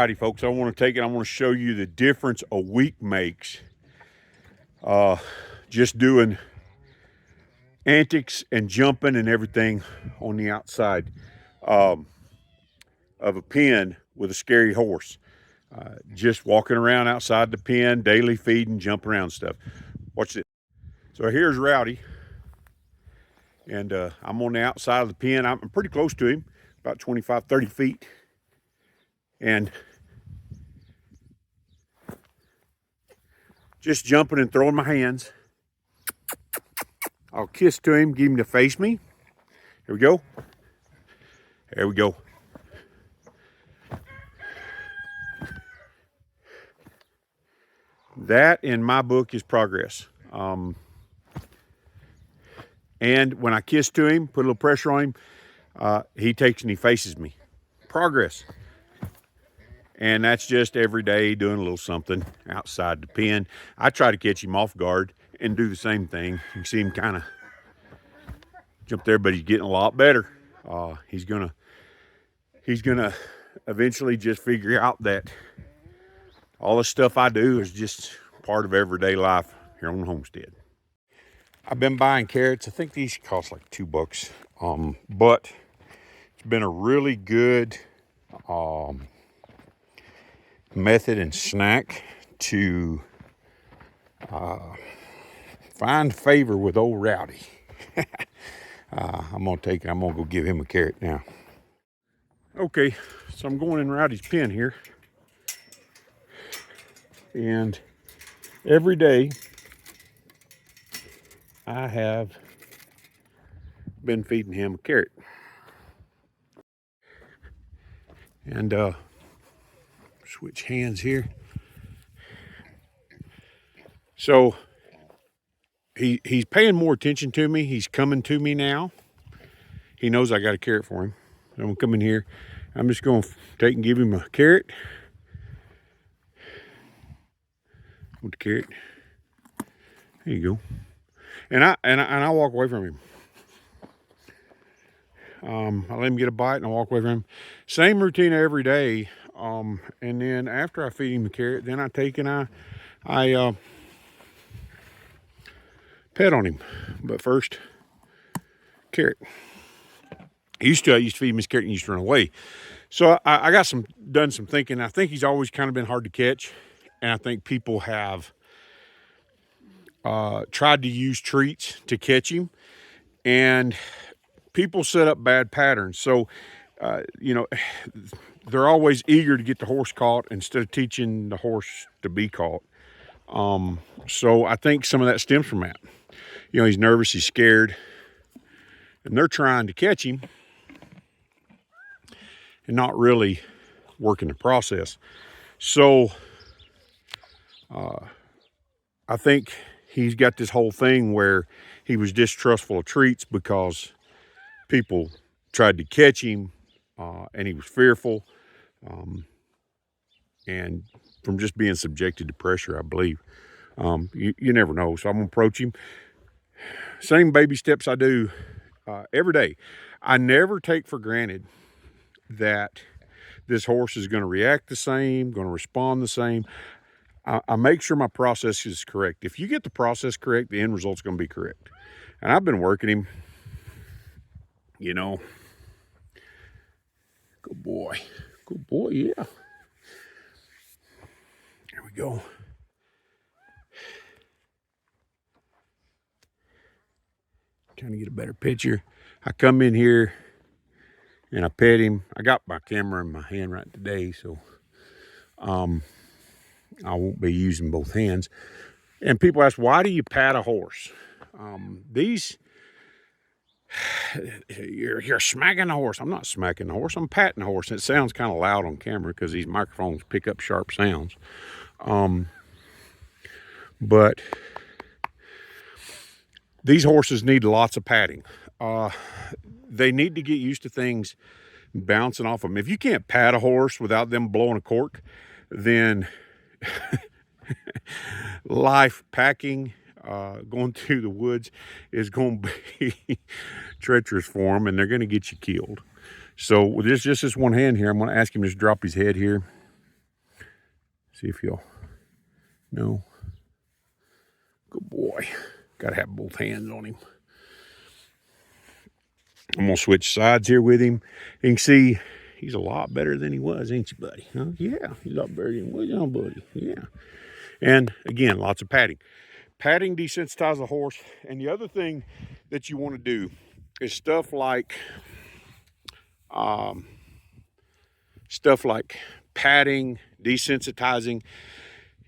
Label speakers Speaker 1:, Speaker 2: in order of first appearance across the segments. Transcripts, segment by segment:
Speaker 1: Rowdy, folks. I want to show you the difference a week makes. Just doing antics and jumping and everything on the outside of a pen with a scary horse. Just walking around outside the pen, daily feeding, jumping around stuff. Watch this. So here's Rowdy, and I'm on the outside of the pen. I'm pretty close to him, about 25, 30 feet. And just jumping and throwing my hands. I'll kiss to him, give him to face me. Here we go. There we go. That, in my book, is progress. And when I kiss to him, put a little pressure on him, he takes and he faces me. Progress. And that's just every day doing a little something outside the pen. I try to catch him off guard and do the same thing. You can see him kind of jump there, but he's getting a lot better. He's gonna eventually just figure out that all the stuff I do is just part of everyday life here on the homestead. I've been buying carrots. I think these cost like $2. But it's been a really good method and snack to find favor with old Rowdy. I'm gonna go give him a carrot now. Okay, so I'm going in Rowdy's pen here, and every day I have been feeding him a carrot. And switch hands here. So he's paying more attention to me. He's coming to me now. He knows I got a carrot for him. So I'm gonna come in here. I'm just gonna take and give him a carrot. With the carrot. There you go. And I walk away from him. I let him get a bite and I walk away from him. Same routine every day. And then after I feed him the carrot, then I take and I pet on him. But first, carrot. I used to feed him his carrot and he used to run away. So I got done some thinking. I think he's always kind of been hard to catch. And I think people have tried to use treats to catch him. And people set up bad patterns. So, they're always eager to get the horse caught instead of teaching the horse to be caught. So I think some of that stems from that. He's nervous, he's scared, and they're trying to catch him and not really working the process. So I think he's got this whole thing where he was distrustful of treats because people tried to catch him, and he was fearful, and from just being subjected to pressure, I believe. You never know. So I'm gonna approach him. Same baby steps I do every day. I never take for granted that this horse is going to react the same, going to respond the same. I make sure my process is correct. If you get the process correct, the end result's going to be correct. And I've been working him, Good boy. Good boy, yeah. There we go. Trying to get a better picture. I come in here and I pet him. I got my camera in my hand right today, so I won't be using both hands. And people ask, why do you pat a horse? You're smacking the horse. I'm not smacking the horse. I'm patting the horse. It sounds kind of loud on camera because these microphones pick up sharp sounds. But these horses need lots of patting. They need to get used to things bouncing off them. If you can't pat a horse without them blowing a cork, then life packing, going through the woods is going to be treacherous for them, and they're going to get you killed. So with just this one hand here, I'm going to ask him to just drop his head here. See if you'll, no. Good boy. Got to have both hands on him. I'm going to switch sides here with him. You can see he's a lot better than he was, ain't you, buddy? Huh? Yeah, he's a lot better than he was, huh, buddy? Yeah. And again, lots of padding. Padding desensitizes the horse. And the other thing that you want to do is stuff like padding, desensitizing.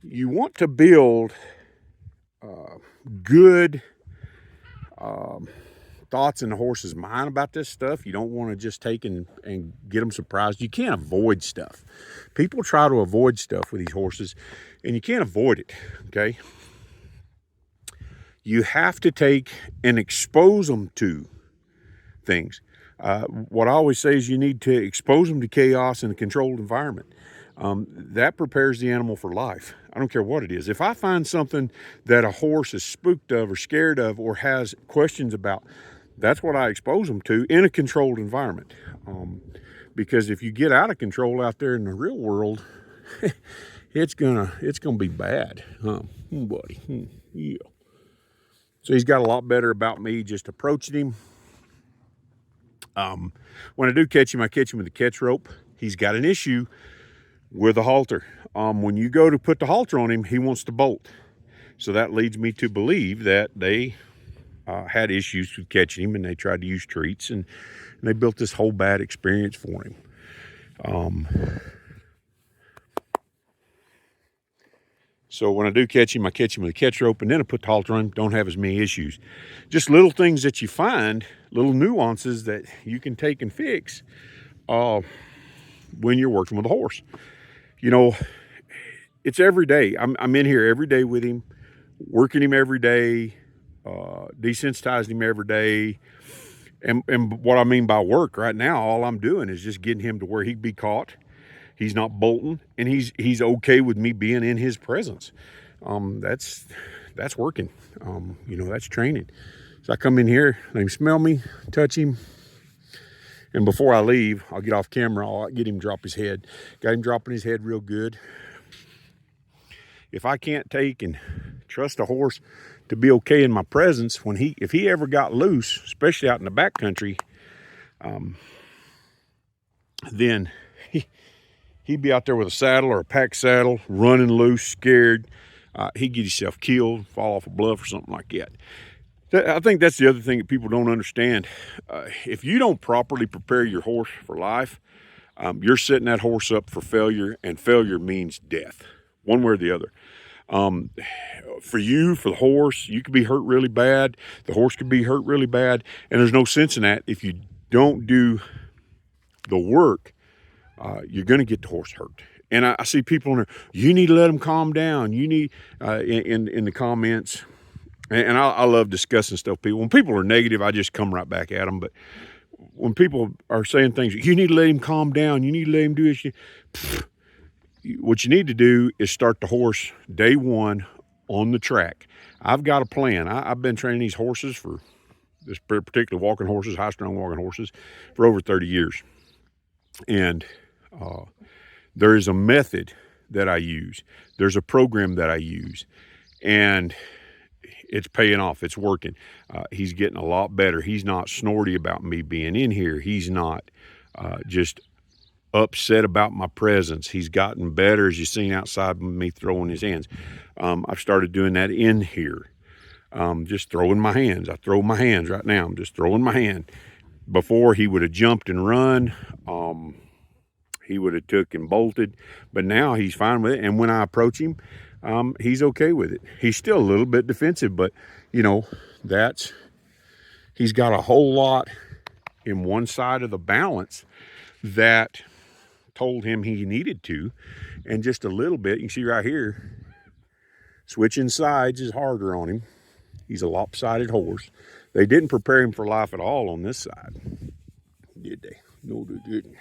Speaker 1: You want to build good thoughts in the horse's mind about this stuff. You don't want to just take and get them surprised. You can't avoid stuff. People try to avoid stuff with these horses, and you can't avoid it, okay? You have to take and expose them to things. What I always say is you need to expose them to chaos in a controlled environment. That prepares the animal for life. I don't care what it is. If I find something that a horse is spooked of or scared of or has questions about, that's what I expose them to in a controlled environment. Because if you get out of control out there in the real world, it's gonna be bad, buddy. Yeah. So he's got a lot better about me just approaching him. When I do catch him, I catch him with a catch rope. He's got an issue with a halter. When you go to put the halter on him, he wants to bolt. So that leads me to believe that they had issues with catching him, and they tried to use treats, and they built this whole bad experience for him. So when I do catch him, I catch him with a catch rope, and then I put the halter on him. Don't have as many issues. Just little things that you find, little nuances that you can take and fix when you're working with a horse. You know, it's every day. I'm in here every day with him, working him every day, desensitizing him every day. And what I mean by work right now, all I'm doing is just getting him to where he'd be caught. He's not bolting, and he's okay with me being in his presence. That's working. You know, that's training. So I come in here, let him smell me, touch him, and before I leave, I'll get off camera. I'll get him to drop his head. Got him dropping his head real good. If I can't take and trust a horse to be okay in my presence, if he ever got loose, especially out in the back country, then he'd be out there with a saddle or a pack saddle, running loose, scared. He'd get himself killed, fall off a bluff or something like that. I think that's the other thing that people don't understand. If you don't properly prepare your horse for life, you're setting that horse up for failure, and failure means death, one way or the other. For you, for the horse, you could be hurt really bad. The horse could be hurt really bad, and there's no sense in that. If you don't do the work, you're going to get the horse hurt. And I see people in there, you need to let them calm down. You need, in the comments, and I love discussing stuff with people. When people are negative, I just come right back at them. But when people are saying things, you need to let him calm down. You need to let him do this. What you need to do is start the horse day one on the track. I've got a plan. I've been training these horses for this particular walking horses, high-strung walking horses, for over 30 years. And there is a method that I use. There's a program that I use, and it's paying off. It's working. He's getting a lot better. He's not snorty about me being in here. He's not just upset about my presence. He's gotten better, as you've seen outside with me throwing his hands. I've started doing that in here. Just throwing my hands. I throw my hands right now. I'm just throwing my hand. Before, he would have jumped and run. He would have took and bolted, but now he's fine with it. And when I approach him, he's okay with it. He's still a little bit defensive, but you know, he's got a whole lot in one side of the balance that told him he needed to, and just a little bit. You can see right here, switching sides is harder on him. He's a lopsided horse. They didn't prepare him for life at all on this side, did they? No, they didn't.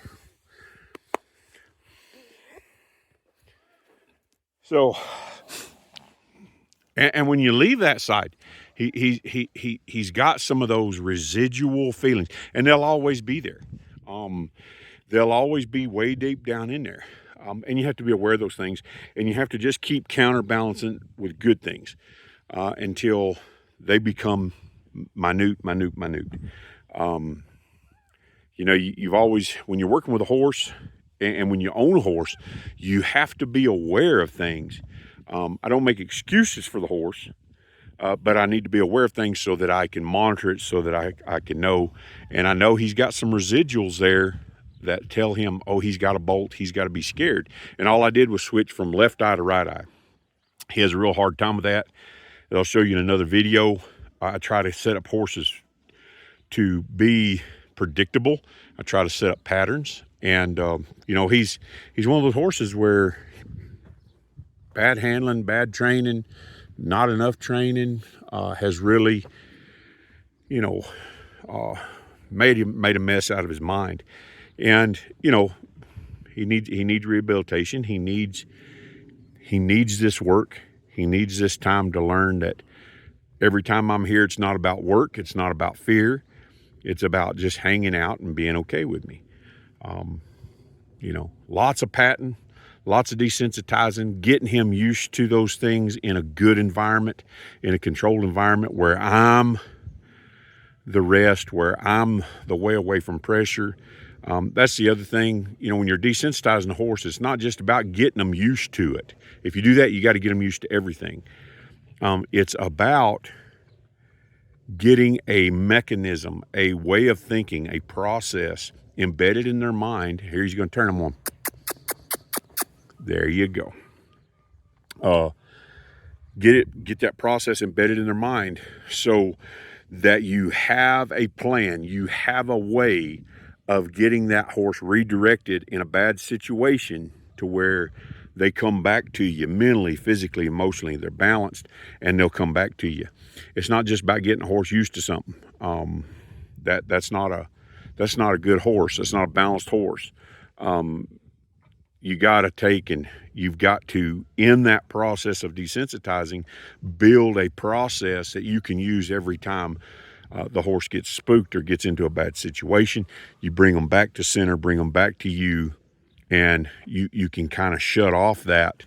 Speaker 1: So, and when you leave that side, he's got some of those residual feelings, and they'll always be there. They'll always be way deep down in there. And you have to be aware of those things, and you have to just keep counterbalancing with good things until they become minute. You know, you've always, when you're working with a horse and when you own a horse, you have to be aware of things. I don't make excuses for the horse, but I need to be aware of things so that I can monitor it, so that I can know. And I know he's got some residuals there that tell him, oh, he's got a bolt, he's got to be scared. And all I did was switch from left eye to right eye. He has a real hard time with that. I'll show you in another video. I try to set up horses to be predictable. I try to set up patterns. And, you know, he's one of those horses where bad handling, bad training, not enough training has really, you know, made a mess out of his mind. And, you know, he needs rehabilitation. He needs this work. He needs this time to learn that every time I'm here, it's not about work. It's not about fear. It's about just hanging out and being okay with me. You know, lots of patting, lots of desensitizing, getting him used to those things in a good environment, in a controlled environment where I'm the rest, where I'm the way away from pressure. That's the other thing. You know, when you're desensitizing a horse, it's not just about getting them used to it. If you do that, you got to get them used to everything. It's about getting a mechanism, a way of thinking, a process embedded in their mind. Here he's going to turn them on. There you go. Get that process embedded in their mind so that you have a plan, you have a way of getting that horse redirected in a bad situation to where they come back to you mentally, physically, emotionally. They're balanced and they'll come back to you. It's not just about getting a horse used to something. That's not a good horse. That's not a balanced horse. You got to take, and you've got to, in that process of desensitizing, build a process that you can use every time the horse gets spooked or gets into a bad situation. You bring them back to center, bring them back to you, and you can kind of shut off that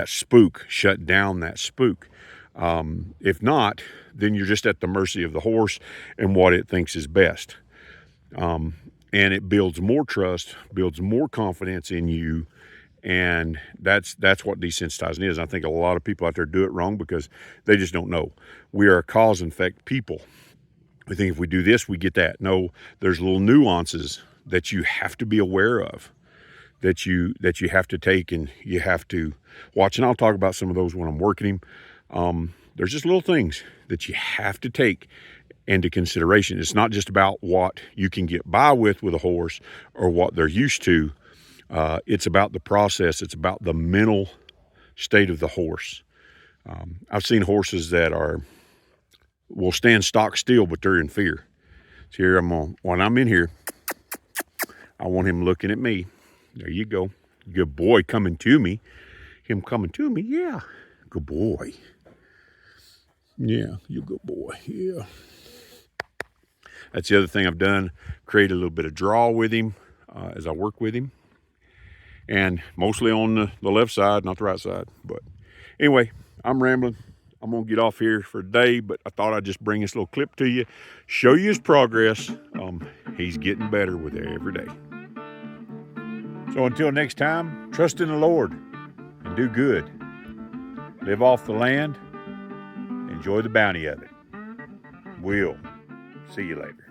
Speaker 1: spook, shut down that spook. If not, then you're just at the mercy of the horse and what it thinks is best. And it builds more trust, builds more confidence in you, and that's what desensitizing is. I think a lot of people out there do it wrong because they just don't know. We are a cause and effect people. We think if we do this, we get that. No, there's little nuances that you have to be aware of, that you have to take and you have to watch. And I'll talk about some of those when I'm working him. There's just little things that you have to take into consideration. It's not just about what you can get by with a horse or what they're used to. It's about the process. It's about the mental state of the horse. I've seen horses that will stand stock still, but they're in fear. So here when I'm in here, I want him looking at me. There you go. Good boy coming to me. Him coming to me. Yeah. Good boy. Yeah, you good boy. Yeah. That's the other thing I've done. Create a little bit of draw with him as I work with him. And mostly on the left side, not the right side. But anyway, I'm rambling. I'm going to get off here for today, but I thought I'd just bring this little clip to you, show you his progress. He's getting better with it every day. So until next time, trust in the Lord and do good. Live off the land. Enjoy the bounty of it. We'll see you later.